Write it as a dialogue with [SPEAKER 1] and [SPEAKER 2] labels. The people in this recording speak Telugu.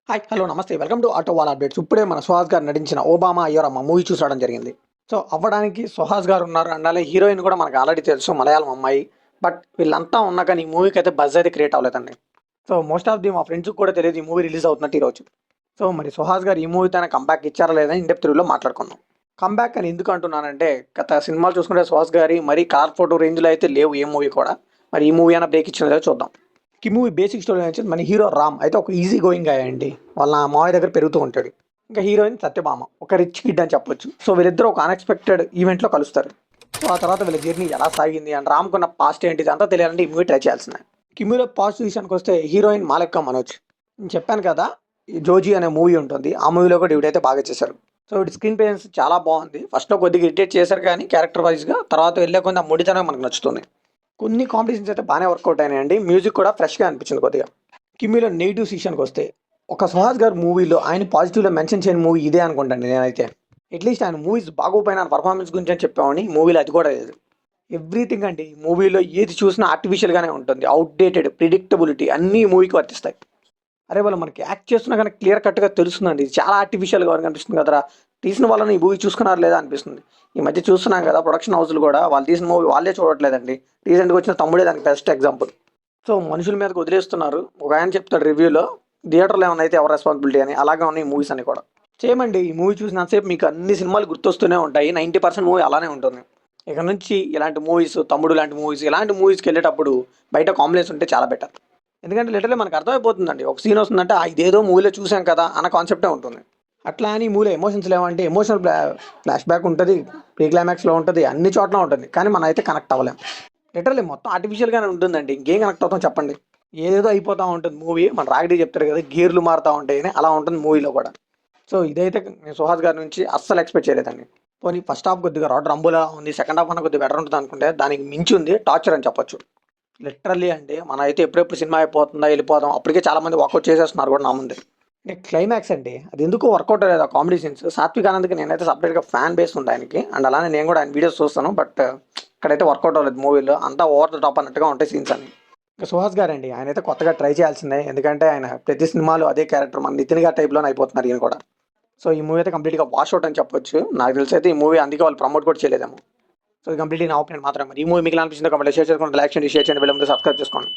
[SPEAKER 1] హాయ్ హలో నమస్తే welcome to auto wall updates. ఇప్పుడే మన సుహాస్ గారు నటించిన ఓబామా అయ్యోరమ్మ మూవీ చూసడం జరిగింది. సో అవ్వడానికి సుహాస్ గారు ఉన్నారు అండాలి. హీరోయిన్ కూడా మనకు ఆల్రెడీ తెలుసు, మలయాళం అమ్మాయి. బట్ వీళ్ళంతా ఉన్నా కానీ ఈ మూవీకి అయితే బజ్ అయితే క్రియేట్ అవ్వలేదండి. సో మోస్ట్ ఆఫ్ ది మా ఫ్రెండ్స్కి కూడా తెలియదు ఈ మూవీ రిలీజ్ అవుతున్నట్టు ఈరోజు. సో మరి సుహాస్ గారు ఈ మూవీతో కంబ్యాక్ ఇచ్చారా లేదా ఇన్ డెప్త్ రివ్యూలో మాట్లాడుకుందాం. కంబ్యాక్ అని ఎందుకు అంటున్నానంటే గత సినిమాలు చూసుకుంటే సుహాస్ గారి మరీ కార్ ఫోటో రేంజ్లో అయితే లేవు ఏ మూవీ కూడా. మరి ఈ మూవీ అయినా బ్రేక్ ఇచ్చినదో చూద్దాం. ఈ మూవీ బేసిక్ స్టోరీ వచ్చి మన హీరో రామ్ అయితే ఒక ఈజీ గోయింగ్ గాయ్ అండి. వాళ్ళ మావయ్య దగ్గర పెరుగుతూ ఉంటాడు. ఇంకా హీరోయిన్ సత్యభామ ఒక రిచ్ కిడ్ అని చెప్పొచ్చు. సో వీళ్ళిద్దరూ ఒక అన్ఎక్స్పెక్టెడ్ ఈవెంట్లో కలుస్తారు. సో ఆ తర్వాత వీళ్ళ జర్నీ ఎలా సాగింది అండ్ రామ్కున్న పాస్ట్ ఏంటిది అంతా తెలియాలంటే ఈ మూవీ ట్రై చేయాల్సిందే. ఈ మూవీలో పాజిటివ్ విషయానికి వస్తే హీరోయిన్ మాలెక్క మనోజ్. నేను చెప్పాను కదా ఈ జోజీ అనే మూవీ ఉంటుంది, ఆ మూవీలో కూడా ఇవిడైతే బాగా చేశారు. సో ఇటు స్క్రీన్ ప్రెజెన్స్ చాలా బాగుంది. ఫస్ట్లో కొద్దిగా ఇరిటేట్ చేశారు కానీ క్యారెక్టర్ వైజ్గా, తర్వాత వెళ్ళే కొంత ముడితనం మనకు నచ్చుతుంది. కొన్ని కాంపిటీషన్స్ అయితే బాగానే వర్కౌట్ అయినాయండి. మ్యూజిక్ కూడా ఫ్రెష్గా అనిపించింది కొద్దిగా. కిమ్మీలో నెగిటివ్ విషయానికి వస్తే ఒక సుహాస్ గారు మూవీలో ఆయన పాజిటివ్లో మెన్షన్ చేయని మూవీ ఇదే అనుకుంటాను నేనైతే. అట్లీస్ట్ ఆయన మూవీస్ బాగోపోయిన పర్ఫార్మెన్స్ గురించి అని చెప్పామని మూవీలో అది కూడా లేదు. ఎవ్రీథింగ్ అండి మూవీలో ఏది చూసినా ఆర్టిఫిషియల్గానే ఉంటుంది. అవుట్డేటెడ్ ప్రిడిక్టబిలిటీ అన్నీ మూవీకి వర్తిస్తాయి. అరే వాళ్ళు మనకి యాక్ట్ చేస్తున్నా కానీ క్లియర్ కట్గా తెలుస్తుందండి ఇది చాలా ఆర్టిఫిషియల్గా కనిపిస్తుంది కదరా, తీసిన వాళ్ళని ఈ మూవీ చూసుకున్నారు లేదా అనిపిస్తుంది. ఈ మధ్య చూస్తున్నాం కదా ప్రొడక్షన్ హౌస్లు కూడా వాళ్ళు తీసిన మూవీ వాళ్ళే చూడట్లేదండి. రీసెంట్గా వచ్చిన తమ్ముడే దానికి బెస్ట్ ఎగ్జాంపుల్. సో మనుషుల మీదకి వదిలేస్తున్నారు. ఒక ఆయన చెప్తాడు రివ్యూలో థియేటర్లో ఏమైనా అయితే ఎవరు రెస్పాన్సిబిలిటీ అని. అలాగే ఉన్నాయి మూవీస్ అని కూడా. చేయమండి ఈ మూవీ చూసినంతసేపు మీకు అన్ని సినిమాలు గుర్తొస్తూనే ఉంటాయి. 90% మూవీ అలానే ఉంటుంది. ఇక నుంచి ఇలాంటి మూవీస్, తమ్ముడు లాంటి మూవీస్, ఇలాంటి మూవీస్కి వెళ్ళేటప్పుడు బయట కాంప్లెక్స్ ఉంటే చాలా బెటర్. ఎందుకంటే లిటరల్లీ మనకు అర్థమైపోతుందండి ఒక సీన్ వస్తుందంటే ఇదేదో మూవీలో చూసాం కదా అన్న కాన్సెప్టే ఉంటుంది. అట్లా అని మూవీలో ఎమోషన్స్ లేవంటే ఎమోషనల్ ఫ్లాష్ బ్యాక్ ఉంటుంది, ప్రీ క్లైమాక్స్లో ఉంటుంది, అన్ని చోట్ల ఉంటుంది. కానీ మనం అయితే కనెక్ట్ అవ్వలేం. లిటరల్లీ మొత్తం ఆర్టిఫిషియల్గానే ఉంటుందండి. ఇంకేం కనెక్ట్ అవుతాం చెప్పండి. ఏదేదో అయిపోతూ ఉంటుంది మూవీ. మన రాగడి చెప్తారు కదా గేర్లు మారుతూ ఉంటాయని, అలా ఉంటుంది మూవీలో కూడా. సో ఇదైతే నేను సుహాస్ గారి నుంచి అస్సలు ఎక్స్పెక్ట్ చేయలేదండి. పోనీ ఫస్ట్ హాఫ్ కొద్దిగా రంబులా ఉంది, సెకండ్ హాఫ్ అన్న కొద్దిగా బెటర్ ఉంటుంది అనుకుంటే దానికి మించి ఉంది టార్చర్ అని చెప్పొచ్చు. లిటరల్లీ అంటే మన అయితే ఎప్పుడెప్పుడు సినిమా అయిపోతుందా వెళ్ళిపోదాం, అప్పటికే చాలామంది వాకౌట్ చేసేస్తున్నారు కూడా నా ముందే. అంటే క్లైమాక్స్ అండి అది ఎందుకు వర్కౌట్ అయ్యేది ఆ కామెడీ సీన్స్. సాత్విక్ ఆనంద్కి నేనైతే సపరేట్గా ఫ్యాన్ బేస్ ఉంది ఆయనకి, అండ్ అలానే నేను కూడా ఆయన వీడియోస్ చూస్తాను. బట్ ఇక్కడైతే వర్కౌట్ అవ్వలేదు మూవీలో. అంతా ఓవర్ ద టాప్ అన్నట్టుగా ఉంటాయి సీన్స్ అని. ఇంకా సుహాస్ గారు అండి ఆయన అయితే కొత్తగా ట్రై చేయాల్సిందే. ఎందుకంటే ఆయన ప్రతి సినిమాలో అదే క్యారెక్టర్ మన నితిన్ గారి టైప్లోనే అయిపోతున్నారు ఈయన కూడా. సో ఈ మూవీ అయితే కంప్లీట్గా వాష్ అవుట్ అని చెప్పొచ్చు. నాకు తెలిసి అయితే ఈ మూవీ అందుకే వాళ్ళు ప్రమోట్ కూడా చేయలేదేమో. సో కంప్లీట్లీ నా ఒపీనియన్ మాత్రమే. ఈ మూవీ మీకు అనిపించిందో కంప్లీట్ షేర్ చేసుకోండి, లైక్ చేయండి, షేర్ చేయండి, వెళ్ళి ముందు సబ్స్క్రైబ్ చేసుకోండి.